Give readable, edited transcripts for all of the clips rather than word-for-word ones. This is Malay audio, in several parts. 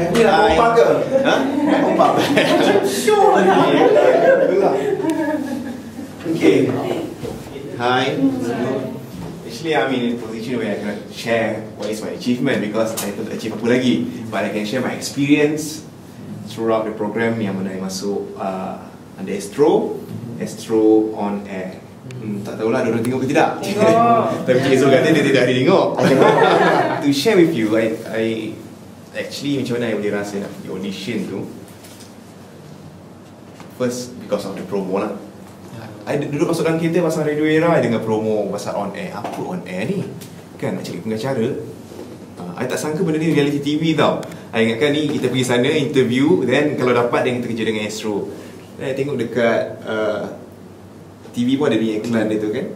Ni nak pompa ke? Ha? Pompa. Show lah. Okay. Hi. Actually, I'm in a position where I cannot share what is my achievement because I don't achieve apa lagi. But I can share my experience throughout the program yang mana yang masuk under Astro on air. Tak tahulah diorang tengok ke tidak. Tapi Cik Zul kata dia tidak ada tengok. To share with you, I actually macam mana I boleh rasa nak pergi audition tu. First, because of the promo lah. I duduk masuk dalam kereta pasal Radio Era, I dengar promo pasal on air. Apa on air ni? Kan nak cari pengacara. I tak sangka benda ni reality TV tau. I ingatkan ni kita pergi sana interview, then kalau dapat then kita kerja dengan Astro. Then I tengok dekat TV pun ada ni iklan dia tu kan,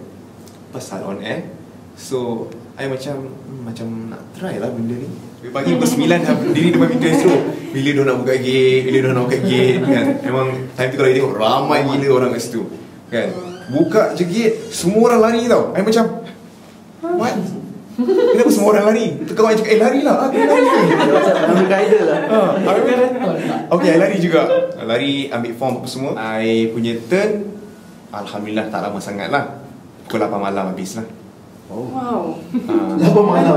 pasal on air. So I macam nak try lah benda ni. Pagi pukul 9 dah berdiri depan pintu Astro. Bila dia nak buka gate, bila dia nak buka gate kan. Memang time tu kalau kita tengok ramai gila orang kat situ kan. Buka je gate, semua orang lari tau. I macam what? Kenapa semua orang lari? Kawan cakap, lari lah, aku lari. Ambil kaedah lah. Okay, I lari juga. Lari, ambil form apa semua. I punya turn, alhamdulillah tak lama sangat lah. Pukul 8 malam habis lah. Wow. 8 malam.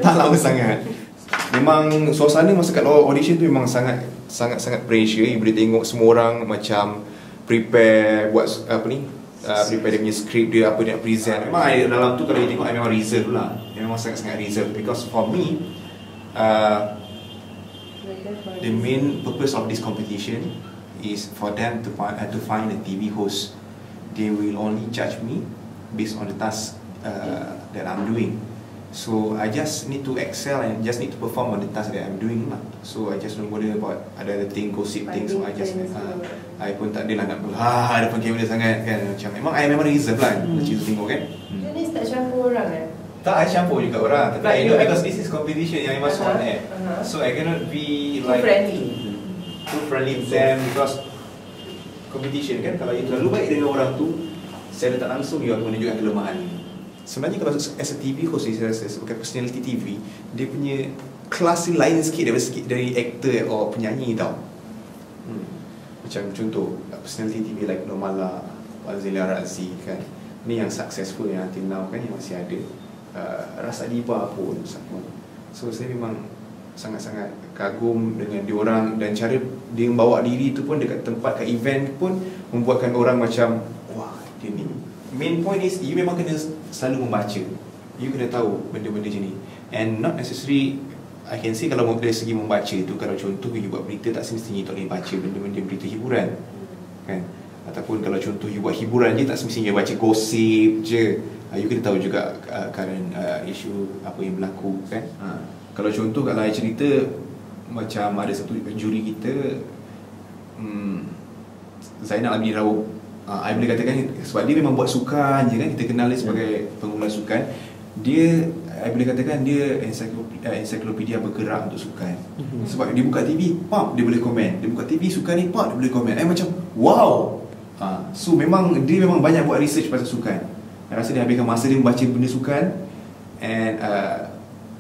Tak lama sangat. Memang suasana masa kat audition tu memang sangat pressure. You boleh tengok semua orang macam prepare buat apa ni, prepare dia punya script dia, apa dia nak present. Memang dalam tu kalau you tengok I memang reserve lah. Memang sangat reserve. Because for me the main purpose of this competition is for them to find a TV host. They will only judge me based on the task that I'm doing. So I just need to excel and just need to perform on the task that I'm doing lah. So I just don't worry about other thing, gossip things. So I just I pun tak adalah nak depan kamera sangat kan. Macam memang reserve lah. Macam tu tengok kan. Jenis tak campur orang kan? Tak, I campur juga orang. Tapi I know because this is competition yang I masuk on air. So I cannot be like too friendly with them because competition kan. Kalau you terlalu baik dengan orang tu, saya tak langsung you akan menunjukkan kelemahan. Sebenarnya kalau as a TV host, sebagai personality TV, dia punya kelas lain sikit dari actor atau penyanyi tau. Macam contoh personality TV like Normala, Azila Razi kan. Ni yang successful yang until now kan, yang masih ada. Rasa Diba pun sama. So saya memang sangat-sangat kagum dengan diorang dan cara dia membawa diri tu pun dekat tempat, kat event pun membuatkan orang macam wah, dia ni. Main point is you memang kena selalu membaca. You kena tahu benda-benda macam ni. And not necessary I can say kalau dari segi membaca tu, kalau contoh you buat berita tak semestinya you tak boleh baca benda-benda berita hiburan kan. Ataupun kalau contoh you buat hiburan je tak semestinya you baca gosip je. You kena tahu juga current isu apa yang berlaku kan. Kalau contoh kalau I cerita macam ada satu juri kita Zainal Abidin Rauf. I boleh katakan sebab dia memang buat sukan je kan, kita kenal dia sebagai pengguna sukan. Dia, I boleh katakan dia ensiklopedia bergerak untuk sukan. Sebab dia buka TV, pap, dia boleh komen. Dia buka TV sukan ni, pap, dia boleh komen. I macam wow. So memang dia memang banyak buat research pasal sukan. I rasa dia habiskan masa dia membaca benda sukan. And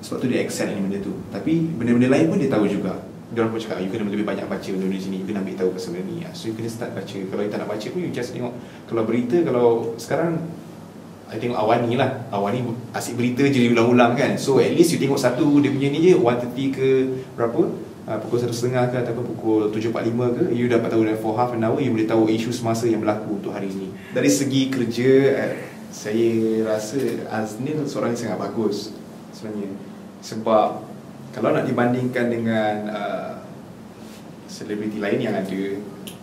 sebab tu dia excel ni benda tu. Tapi benda-benda lain pun dia tahu juga. Dia orang pun cakap, you kena lebih banyak baca benda-benda sini, you kena ambil tahu pasal benda ni. So you kena start baca. Kalau you tak nak baca pun, you just tengok. Kalau berita, kalau sekarang I tengok Awani lah. Awani asyik berita je diulang-ulang kan. So at least you tengok satu dia punya ni je 1:30 ke berapa, pukul 1:30 ke ataupun pukul 7:45 ke, you dapat tahu for half an hour you boleh tahu isu semasa yang berlaku untuk hari ini. Dari segi kerja, saya rasa Aznil seorang yang sangat bagus sebenarnya. Sebab kalau nak dibandingkan dengan selebriti lain yang ada,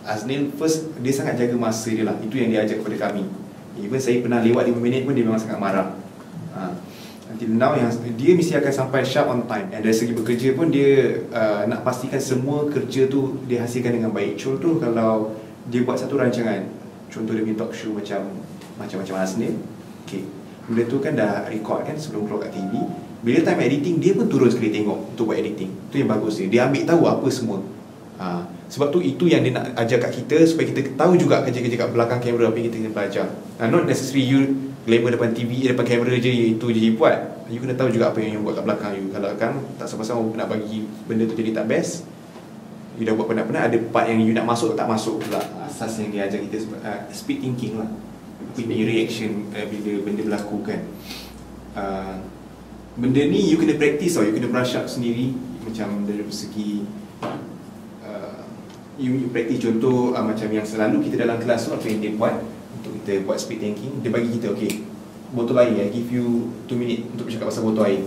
Aznil first dia sangat jaga masa dia lah. Itu yang dia ajar kepada kami. Even saya pernah lewat 5 minit pun dia memang sangat marah. Until now yang dia mesti akan sampai sharp on time. Dan dari segi bekerja pun dia nak pastikan semua kerja tu dia hasilkan dengan baik. Contoh kalau dia buat satu rancangan, contoh dia punya talk show macam Aznil, okay, benda tu kan dah record kan sebelum keluar kat TV. Bila time editing dia pun turun sekali tengok untuk buat editing. Tu yang bagus dia. Dia ambil tahu apa semua. Sebab tu itu yang dia nak ajar kat kita, supaya kita tahu juga kerja-kerja kat belakang kamera apa yang kita kena belajar. Not necessary you glamour depan TV, depan kamera je itu je you buat. You kena tahu juga apa yang you buat kat belakang you. Kalau kan tak sama-sama nak bagi benda tu jadi tak best, you dah buat penat-penat, ada part yang you nak masuk tak masuk pula. Asas yang dia ajar kita speed thinking lah, punya reaction bila benda berlaku kan. Benda ni you kena practice tau, you kena brush up sendiri. Macam dari segi you practice. Contoh macam yang selalu kita dalam kelas tu, apa yang dia buat untuk kita buat speed thinking, dia bagi kita okay, botol air, I give you 2 minit untuk bercakap pasal botol air.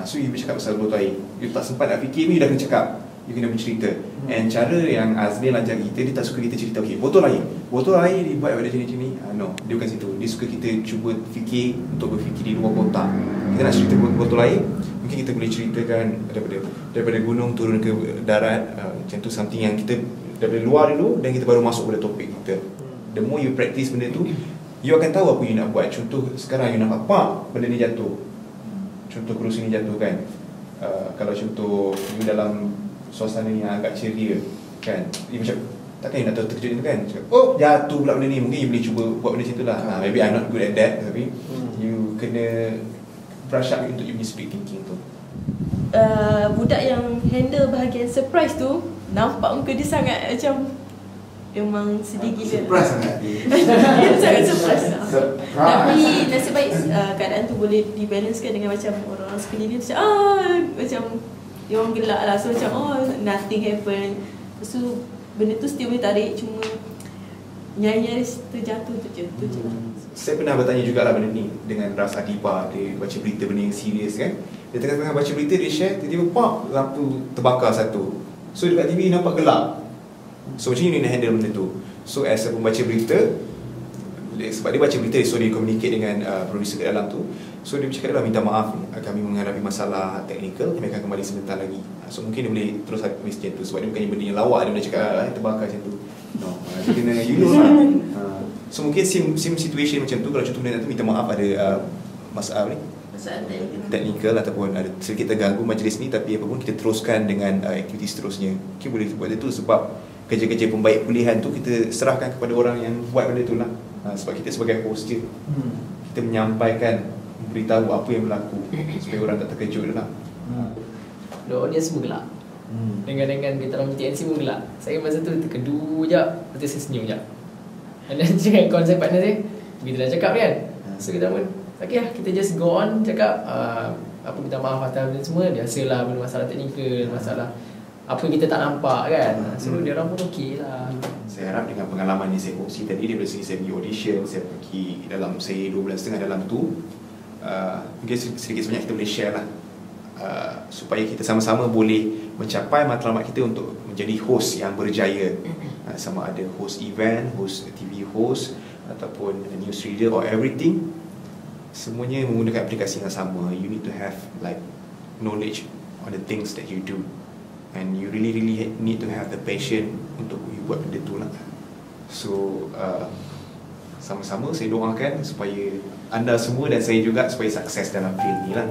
So you bercakap pasal botol air, you tak sempat nak fikir, you dah kena cakap, you kena bercerita. And cara yang Azril ajar kita, dia tak suka kita cerita okay, botol air dibuat pada jenis-jenis no, dia bukan situ. Dia suka kita cuba fikir, untuk berfikir di luar kotak. Kita nak cerita botol air, mungkin kita boleh ceritakan daripada gunung turun ke darat, macam tu, something yang kita daripada luar dulu, dan kita baru masuk pada topik kita. The more you practice benda tu, you akan tahu apa you nak buat. Contoh sekarang you nampak benda ni jatuh, contoh kerusi ni jatuh kan. Kalau contoh you dalam suasana yang agak ceria kan, you macam takkan you nak terkejut kan, cakap, oh jatuh pula benda ni. Mungkin you boleh cuba buat benda macam tu lah. Maybe I'm not good at that, tapi you kena brush up untuk you punya speed thinking tu. Budak yang handle bahagian surprise tu, nampak muka dia sangat macam memang sedih gila. Surprise sangat. Dia sangat surprise. Tapi nasib baik keadaan tu boleh dibalancekan dengan macam orang sekeliling tu macam dia orang gelak lah. So macam nothing happen. Lepas tu benda tu still boleh tarik, cuma nyaris terjatuh tu je lah. Saya pernah bertanya jugalah benda ni dengan Ras Adiba. Dia baca berita benda yang serius kan. Dia tengah-tengah baca berita, dia share, tiba-tiba lampu terbakar satu. So dekat TV nampak gelap. So macam ni nak handle benda tu. So as a pembaca berita, sebab dia baca berita, so dia communicate dengan producer kat dalam tu. So dia bercakap dalam, minta maaf, kami menghadapi masalah teknikal, kami akan kembali sebentar lagi. So mungkin dia boleh terus habis macam tu, sebab dia bukannya benda yang lawak, dia boleh cakap terbakar macam tu. No, dia kena you know lah. So mungkin same situation macam tu. Kalau contoh benda tu minta maaf, ada masalah teknikal ataupun ada sedikit terganggu majlis ni, tapi apa pun kita teruskan dengan aktiviti seterusnya. Kita boleh buat itu, sebab kerja-kerja pembaik pulihan tu kita serahkan kepada orang yang buat benda tu lah. Sebab kita sebagai host je, kita menyampaikan, beritahu apa yang berlaku supaya orang tak terkejut lah. Audience semua gelak. Dengan kita dalam TNC pun gelak. Saya masa tu terkedu je, lepas tu saya senyum je. Dan dengan konsep partner saya, kita dah cakap kan, so kita pun okay lah, kita just go on cakap apa, minta maaf atas benda semua. Biasalah benda masalah teknikal, masalah apa kita tak nampak kan. So dia orang pun okey lah. Saya harap dengan pengalaman yang saya kongsi tadi, daripada segi saya pergi audition, saya pergi dalam 2 bulan setengah dalam tu, mungkin sedikit sebanyak kita boleh share lah, supaya kita sama-sama boleh mencapai matlamat kita untuk menjadi host yang berjaya. Sama ada host event, host TV host, ataupun news reader or everything, semuanya menggunakan aplikasi yang sama. You need to have like knowledge on the things that you do, and you really need to have the passion untuk you buat benda tu lah. So sama-sama saya doakan supaya anda semua dan saya juga supaya sukses dalam field ni lah.